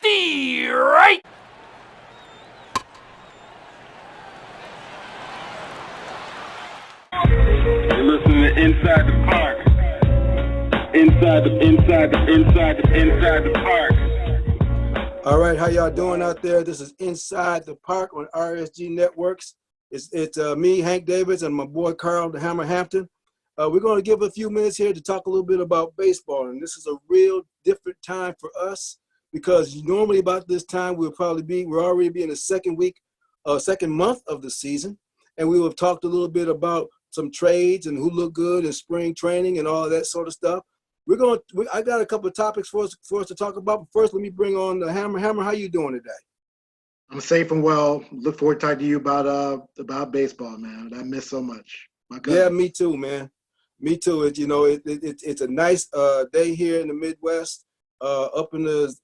the right. You're listening to Inside the Park. Inside the Park. All right, how y'all doing out there? This is Inside the Park on RSG Networks. It's me, Hank Davis, and my boy Carl the Hammer Hampton. We're going to give a few minutes here to talk a little bit about baseball, and this is a real different time for us because normally about this time we'll already be in the second month of the season, and we will have talked a little bit about some trades and who look good in spring training and all that sort of stuff. I got a couple of topics for us to talk about. But first, let me bring on the Hammer. Hammer, how you doing today? I'm safe and well. Look forward to talking to you about baseball, man. I miss so much. Yeah, me too, man. Me too. It's a nice day here in the Midwest, up in the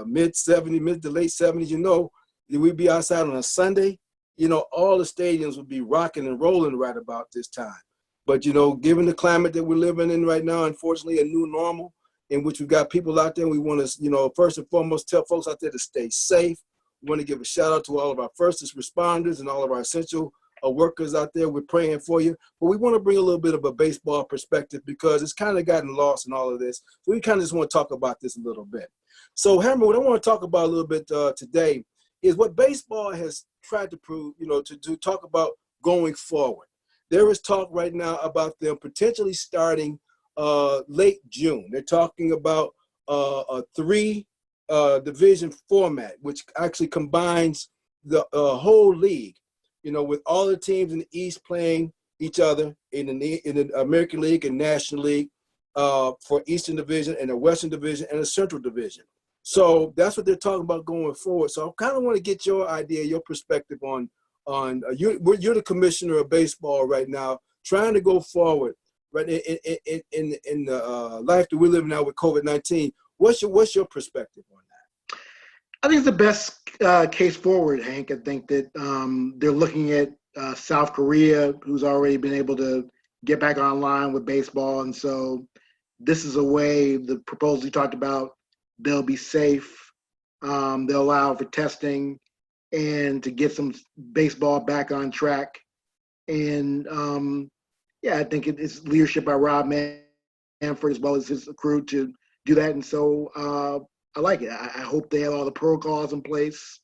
mid to late 70s. We'd be outside on a Sunday. All the stadiums would be rocking and rolling right about this time. But, given the climate that we're living in right now, unfortunately, a new normal in which we've got people out there, we want to, first and foremost, tell folks out there to stay safe. We want to give a shout out to all of our first responders and all of our essential workers out there. We're praying for you. But we want to bring a little bit of a baseball perspective because it's kind of gotten lost in all of this. So we kind of just want to talk about this a little bit. So, Hammer, what I want to talk about a little bit today is what baseball has tried to prove, to talk about going forward. There is talk right now about them potentially starting late June. They're talking about a three-division format, which actually combines the whole league, with all the teams in the East playing each other in the American League and National League for Eastern Division and the Western Division and the Central Division. So that's what they're talking about going forward. So I kind of want to get your idea, your perspective on you're the commissioner of baseball right now, trying to go forward right in the life that we're living now with COVID-19. What's your perspective on that? I think it's the best case forward, Hank. I think that they're looking at South Korea, who's already been able to get back online with baseball. And so this is a way, the proposal you talked about, they'll be safe. They'll allow for testing and to get some baseball back on track. And I think it's leadership by Rob Manfred as well as his crew to do that. And so I like it. I hope they have all the protocols in place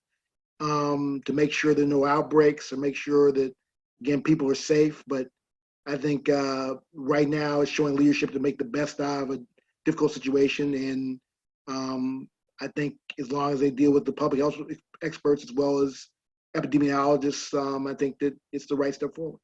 to make sure there are no outbreaks and make sure that, again, people are safe. But I think right now it's showing leadership to make the best out of a difficult situation. And I think as long as they deal with the public health experts as well as epidemiologists, I think that it's the right step forward.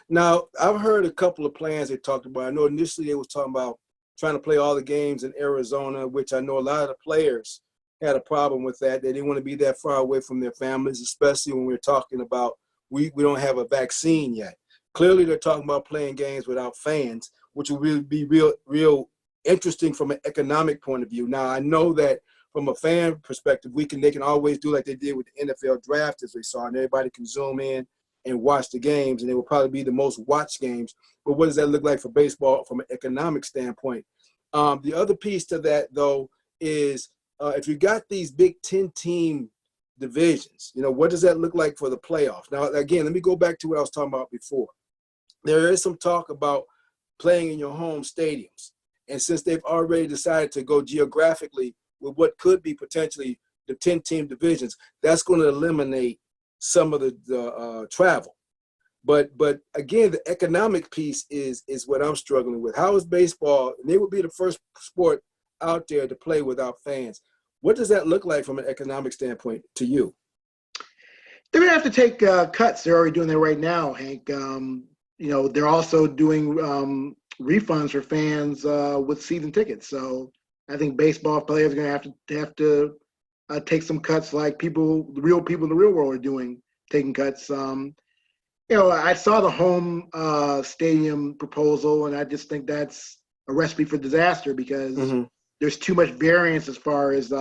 Now, I've heard a couple of plans they talked about. I know initially they was talking about trying to play all the games in Arizona, which I know a lot of the players had a problem with that. They didn't want to be that far away from their families, especially when we're talking about we don't have a vaccine yet. Clearly, they're talking about playing games without fans, which will really be real interesting from an economic point of view. Now, I know that from a fan perspective, they can always do like they did with the NFL draft, as we saw, and everybody can zoom in and watch the games, and they will probably be the most watched games. But what does that look like for baseball from an economic standpoint? The other piece to that, though, is if you got these Big Ten-team divisions, what does that look like for the playoffs? Now, again, let me go back to what I was talking about before. There is some talk about playing in your home stadiums. And since they've already decided to go geographically with what could be potentially the 10-team divisions, that's going to eliminate some of the travel. But again, the economic piece is what I'm struggling with. How is baseball, and they would be the first sport out there to play without fans. What does that look like from an economic standpoint to you? They're going to have to take cuts. They're already doing that right now, Hank. They're also doing refunds for fans with season tickets. So I think baseball players are going to have to take some cuts like the real people in the real world are doing, taking cuts. I saw the home stadium proposal, and I just think that's a recipe for disaster because there's too much variance as far as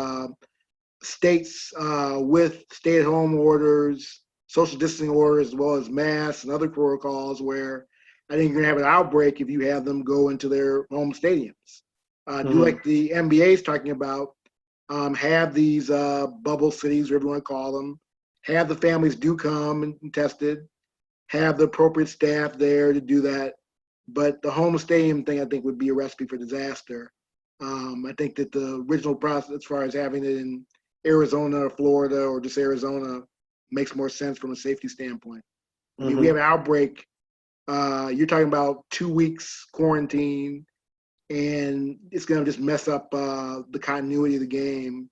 states with stay-at-home orders, social distancing orders, as well as masks and other protocols where I think you're going to have an outbreak if you have them go into their home stadiums. Do like the NBA is talking about, have these bubble cities, whatever you want to call them, have the families do come and tested, have the appropriate staff there to do that. But the home stadium thing, I think, would be a recipe for disaster. I think that the original process, as far as having it in Arizona or Florida or just Arizona, makes more sense from a safety standpoint. I mean, we have an outbreak. You're talking about 2 weeks quarantine, and it's going to just mess up the continuity of the game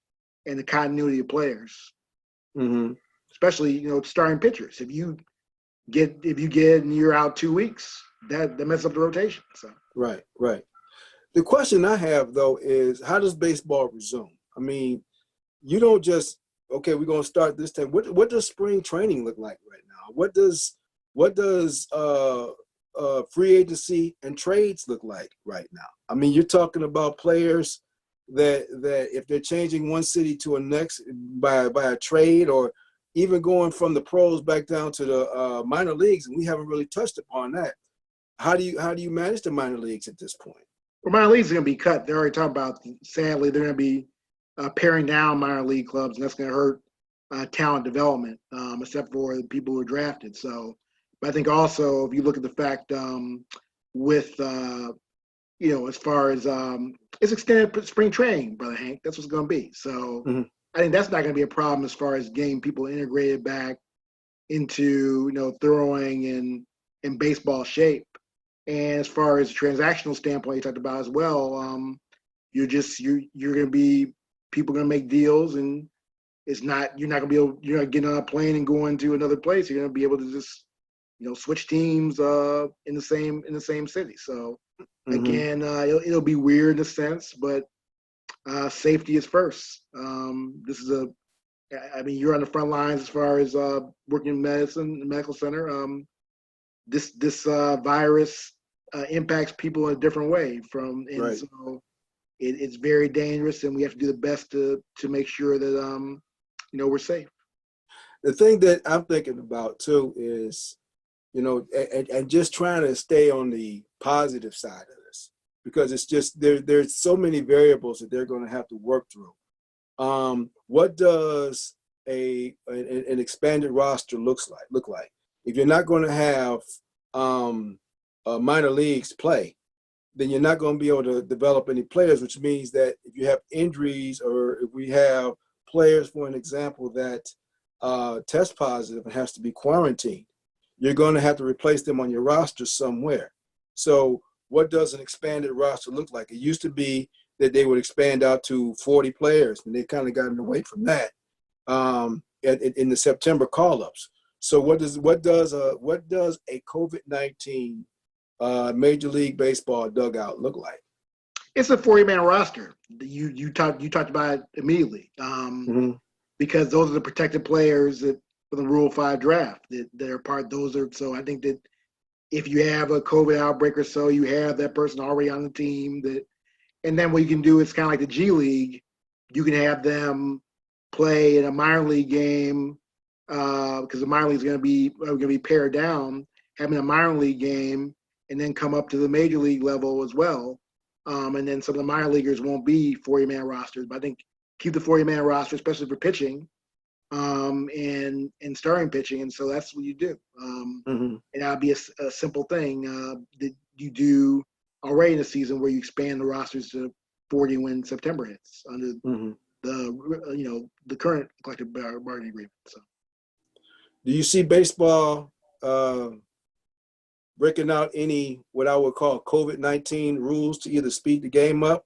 and the continuity of players, especially starting pitchers. If you get and you're out 2 weeks, that messes up the rotation. So Right. The question I have though is, how does baseball resume? I mean, you don't just, okay, we're going to start this time. What does spring training look like right now? What does free agency and trades look like right now? I mean, you're talking about players that if they're changing one city to a next by a trade, or even going from the pros back down to the minor leagues, and we haven't really touched upon that. How do you manage the minor leagues at this point? Well, minor leagues are going to be cut. They're already talking about, sadly, they're going to be paring down minor league clubs, and that's going to hurt talent development, except for the people who are drafted. So, but I think also, if you look at the fact with, as far as it's extended spring training, Brother Hank, that's what's going to be. So I think that's not going to be a problem as far as getting people integrated back into, throwing and baseball shape. And as far as a transactional standpoint, you talked about as well, you're going to be, people are going to make deals, and you're not getting on a plane and going to another place. You're going to be able to just, switch teams in the same city. So again, it'll be weird in a sense, but safety is first. You're on the front lines as far as working in medicine, the medical center. This virus impacts people in a different way Right. So it's very dangerous, and we have to do the best to make sure that we're safe. The thing that I'm thinking about too is, and just trying to stay on the positive side of this, because it's just there's so many variables that they're going to have to work through. What does an expanded roster look like? If you're not going to have minor leagues play, then you're not going to be able to develop any players, which means that if you have injuries, or if we have players, for an example, that test positive and has to be quarantined, you're going to have to replace them on your roster somewhere. So what does an expanded roster look like? It used to be that they would expand out to 40 players, and they kind of gotten away from that in the September call-ups. So what does a COVID-19 Major League Baseball dugout look like? It's a 40-man roster. You talked about it immediately, because those are the protected players that for the Rule 5 draft that are part. So I think that if you have a COVID outbreak or so, you have that person already on the team. And then what you can do is kind of like the G League. You can have them play in a minor league game because the minor league is going to be pared down, having a minor league game, and then come up to the major league level as well. And then some of the minor leaguers won't be 40-man rosters, but I think keep the 40-man roster, especially for pitching and starting pitching. And so that's what you do. And that'll be a simple thing that you do already in the season, where you expand the rosters to 40 when September hits under the current collective bargaining agreement. So, do you see baseball breaking out any what I would call COVID-19 rules to either speed the game up?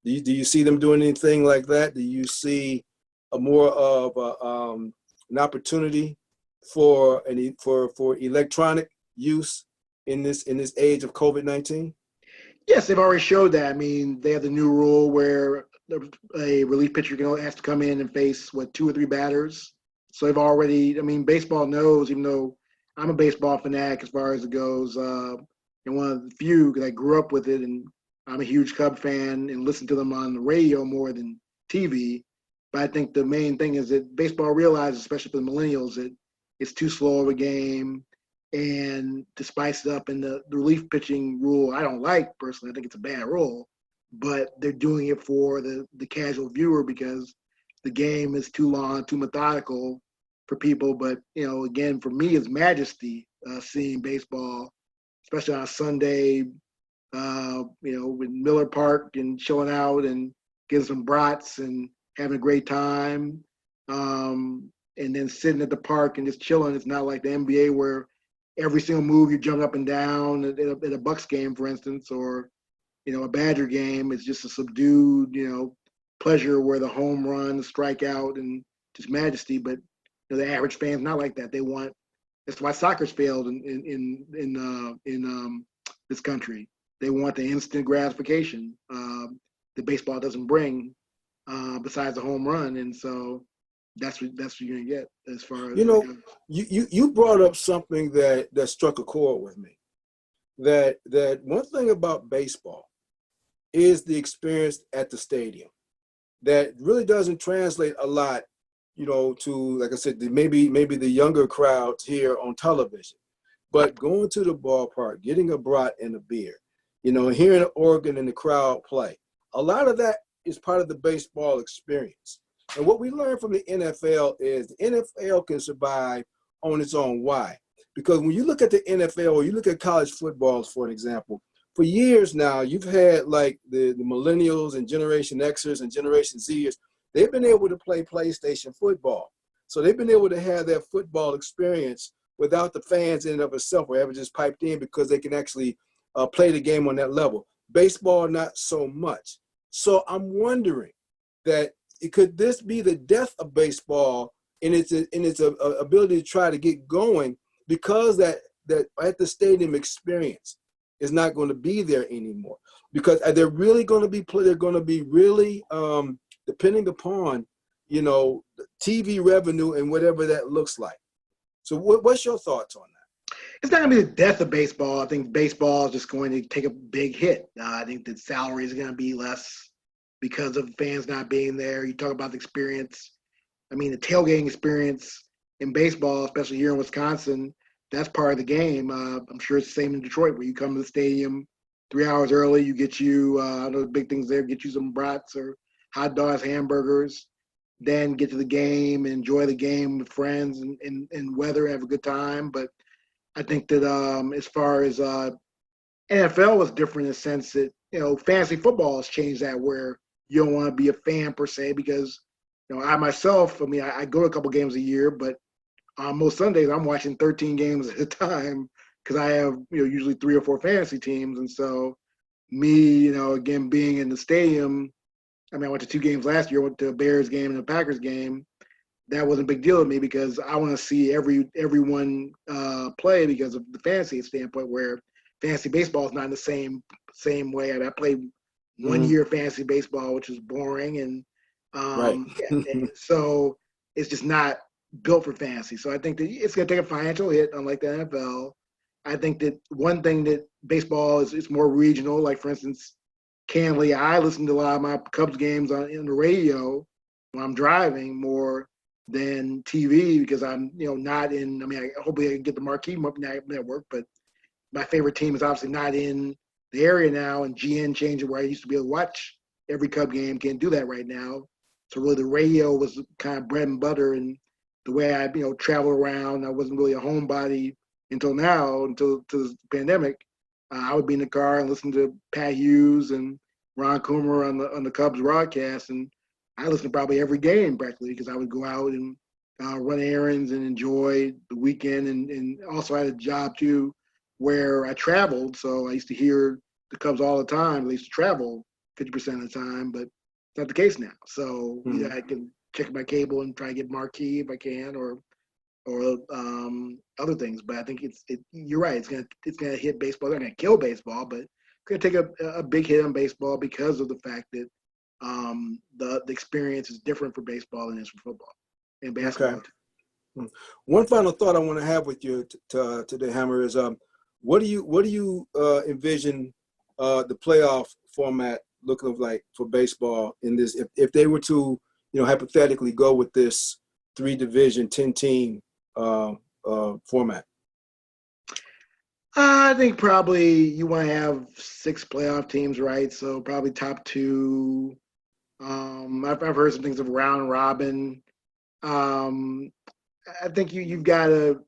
Do you see them doing anything like that? Do you see a more of an opportunity for electronic use in this age of COVID-19? Yes, they've already showed that. I mean, they have the new rule where a relief pitcher has to come in and face 2 or 3 batters. So they've already. I mean, baseball knows. Even though I'm a baseball fanatic as far as it goes, and one of the few, because I grew up with it, and I'm a huge Cub fan and listen to them on the radio more than TV. But I think the main thing is that baseball realizes, especially for the millennials, that it's too slow of a game, and to spice it up. And the relief pitching rule, I don't like personally. I think it's a bad rule. but they're doing it for the casual viewer because the game is too long, too methodical for people. But, again, for me, it's majesty seeing baseball, especially on a Sunday, with Miller Park and chilling out and getting some brats and having a great time. And then sitting at the park and just chilling. It's not like the NBA where every single move you jump up and down at a Bucks game, for instance, or, a Badger game. It's just a subdued, pleasure where the home run, the strikeout, and just majesty. But the average fan's not like that. They want. That's why soccer's failed in this country. They want the instant gratification that baseball doesn't bring, besides the home run, and so that's what you're gonna get as far as you brought up something that struck a chord with me. That one thing about baseball is the experience at the stadium that really doesn't translate a lot, to, like I said, maybe the younger crowds here on television. But going to the ballpark, getting a brat and a beer, hearing an organ and the crowd play, a lot of that is part of the baseball experience. And what we learned from the NFL is the NFL can survive on its own. Why? Because when you look at the NFL or you look at college footballs, for an example, for years now, you've had like the millennials and Generation Xers and Generation Zers. They've been able to play PlayStation football. So they've been able to have that football experience without the fans in and of itself, or ever just piped in, because they can actually play the game on that level. Baseball, not so much. So I'm wondering that could this be the death of baseball in its ability to try to get going, because that at the stadium experience is not going to be there anymore, because they're really going to be really depending upon TV revenue and whatever that looks like. So what's your thoughts on that? It's not going to be the death of baseball. I think baseball is just going to take a big hit. I think that salaries are going to be less because of fans not being there. You talk about the experience. I mean, the tailgating experience in baseball, especially here in Wisconsin, that's part of the game. I'm sure it's the same in Detroit, where you come to the stadium 3 hours early, you get you, I know the big things there, get you some brats or hot dogs, hamburgers, then get to the game and enjoy the game with friends and weather, have a good time. But I think that as far as NFL was different in the sense that, fantasy football has changed that, where you don't want to be a fan per se, because, I myself, I go to a couple games a year, but on most Sundays I'm watching 13 games at a time because I have, usually 3 or 4 fantasy teams. And so me, again, being in the stadium, I went to 2 games last year. I went to a Bears game and a Packers game. That wasn't a big deal to me because I want to see everyone play because of the fantasy standpoint, where fantasy baseball is not in the same way. I played 1 year of fantasy baseball, which was boring, and Right. and so it's just not built for fantasy. So I think that it's going to take a financial hit, unlike the NFL. I think that one thing that baseball is more regional. Like, for instance, candidly, I listen to a lot of my Cubs games on the radio when I'm driving more than TV, because I'm, not in. Hopefully I can get the marquee network, but my favorite team is obviously not in the area now, and GN changed it where I used to be able to watch every Cub game. Can't do that right now. So really the radio was kind of bread and butter, and the way I, travel around. I wasn't really a homebody until now, until the pandemic. I would be in the car and listen to Pat Hughes and Ron Coomer on the Cubs broadcast, and I listened to probably every game practically, because I would go out and run errands and enjoy the weekend, and also I had a job too where I traveled, so I used to hear the Cubs all the time. I used to travel 50% of the time, but it's not the case now. So either I can check my cable and try to get marquee if I can, or other things. But I think you're right. It's gonna hit baseball. They're gonna kill baseball, but it's gonna take a big hit on baseball because of the fact that the experience is different for baseball than it is for football and basketball. Okay. One final thought I want to have with you today, Hammer, is what do you envision the playoff format looking like for baseball in this, if they were to hypothetically go with this 3-division 10-team format? I think probably you want to have 6 playoff teams, right? So probably top two. I've heard some things of round robin. Um, I think you've got to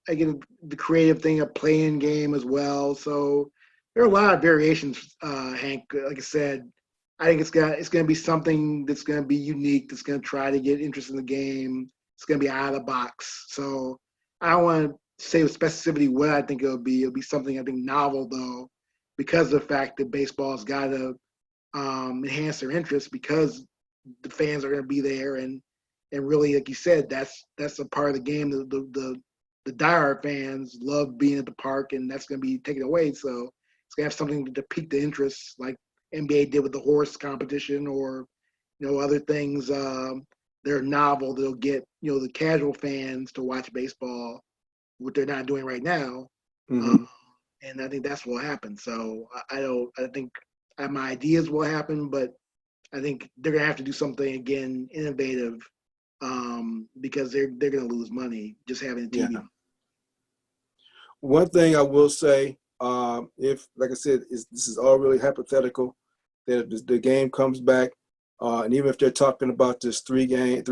again the creative thing, a playing game as well. So there are a lot of variations, Hank. Like I said, I think it's gonna be something that's gonna be unique. That's gonna try to get interest in the game. It's gonna be out of the box. So I don't want to say with specificity what I think it'll be. It'll be something I think novel though, because of the fact that baseball's got to enhance their interest because the fans are going to be there and really, like you said, that's a part of the game. The diehard fans love being at the park, and that's going to be taken away. So it's going to have something to pique the interest, like NBA did with the horse competition, or other things. They're novel. They'll get the casual fans to watch baseball, what they're not doing right now. Mm-hmm. And I think that's what will happen. So I don't. I think my ideas will happen, but I think they're gonna have to do something again innovative because they're gonna lose money just having a TV. Yeah. One thing I will say, if like I said, this is all really hypothetical, that the game comes back, and even if they're talking about this three division,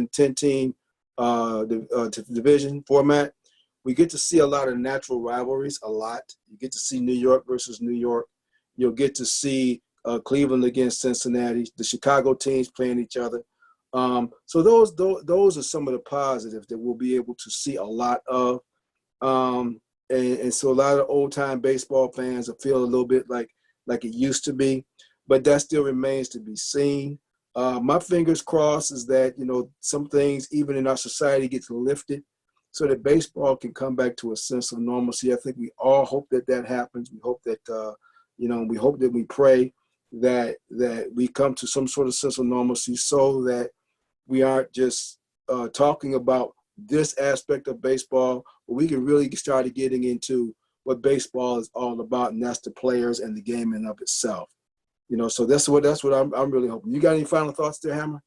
10-team division format, we get to see a lot of natural rivalries. A lot. You get to see New York versus New York. You'll get to see Cleveland against Cincinnati, the Chicago teams playing each other. So those are some of the positives that we'll be able to see a lot of. And so a lot of old time baseball fans will feel a little bit like it used to be, but that still remains to be seen. My fingers crossed is that, some things even in our society gets lifted so that baseball can come back to a sense of normalcy. I think we all hope that happens. We hope that, we pray that we come to some sort of sense of normalcy so that we aren't just talking about this aspect of baseball, but we can really start getting into what baseball is all about, and that's the players and the game in of itself. So that's what I'm really hoping. You got any final thoughts there, Hammer?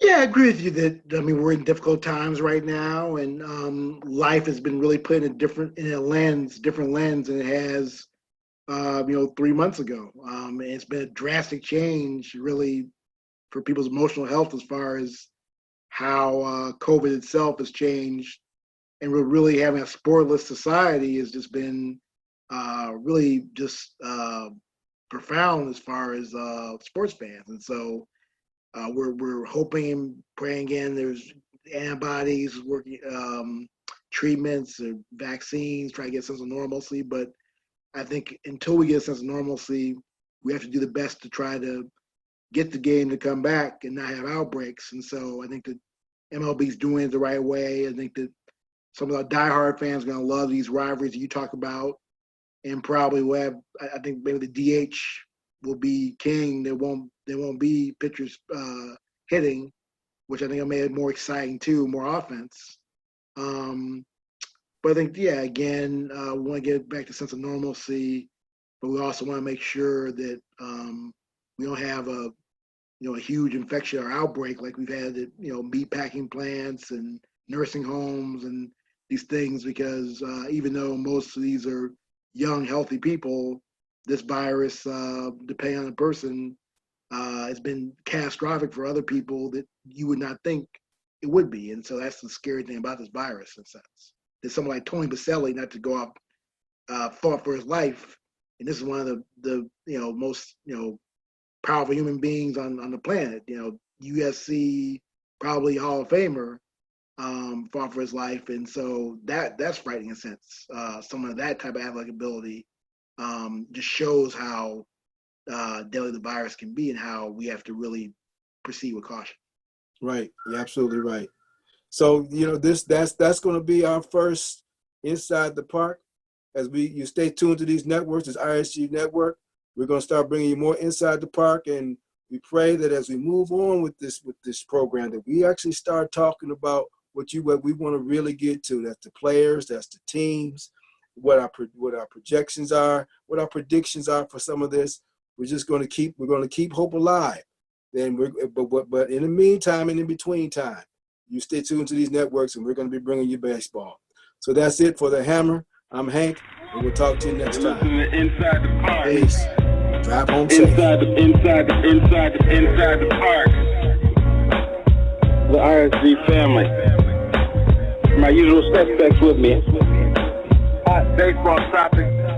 Yeah, I agree with you that we're in difficult times right now, and life has been really put in a different lens than it has 3 months ago. And it's been a drastic change, really, for people's emotional health as far as how COVID itself has changed, and we're really having a sportless society has just been really just profound as far as sports fans, and so we're hoping and praying again. There's antibodies, working treatments, or vaccines, try to get a sense of normalcy. But I think until we get a sense of normalcy, we have to do the best to try to get the game to come back and not have outbreaks. And so I think that MLB's doing it the right way. I think that some of the diehard fans are going to love these rivalries that you talk about, and probably will have. I think maybe the DH will be king. There won't be pitchers hitting, which I think will make it more exciting too, more offense. But I think, yeah, again, we want to get back to a sense of normalcy, but we also want to make sure that we don't have a huge infection or outbreak like we've had at meat packing plants and nursing homes and these things, because even though most of these are young, healthy people, this virus, depending on the person, has been catastrophic for other people that you would not think it would be. And so that's the scary thing about this virus, in a sense. That someone like Tony Baselli, not to go up, fought for his life, and this is one of the most powerful human beings on the planet. USC probably Hall of Famer, fought for his life, and so that's frightening in a sense. Someone of that type of athletic ability just shows how deadly the virus can be and how we have to really proceed with caution. Right, you're absolutely right. So that's going to be our first Inside the Park. As you stay tuned to these networks, this ISG network, we're going to start bringing you more Inside the Park, and we pray that as we move on with this program, that we actually start talking about what we want to really get to. That's the players, that's the teams, what our projections are, what our predictions are for some of this. We're going to keep hope alive. Then but in the meantime and in between time, you stay tuned to these networks, and we're going to be bringing you baseball. So that's it for the Hammer. I'm Hank, and we'll talk to you next You're time. listening to Inside the Park. Peace. Drive home safe. Inside the park. The RSG family. My usual suspects with me. Hot baseball topics.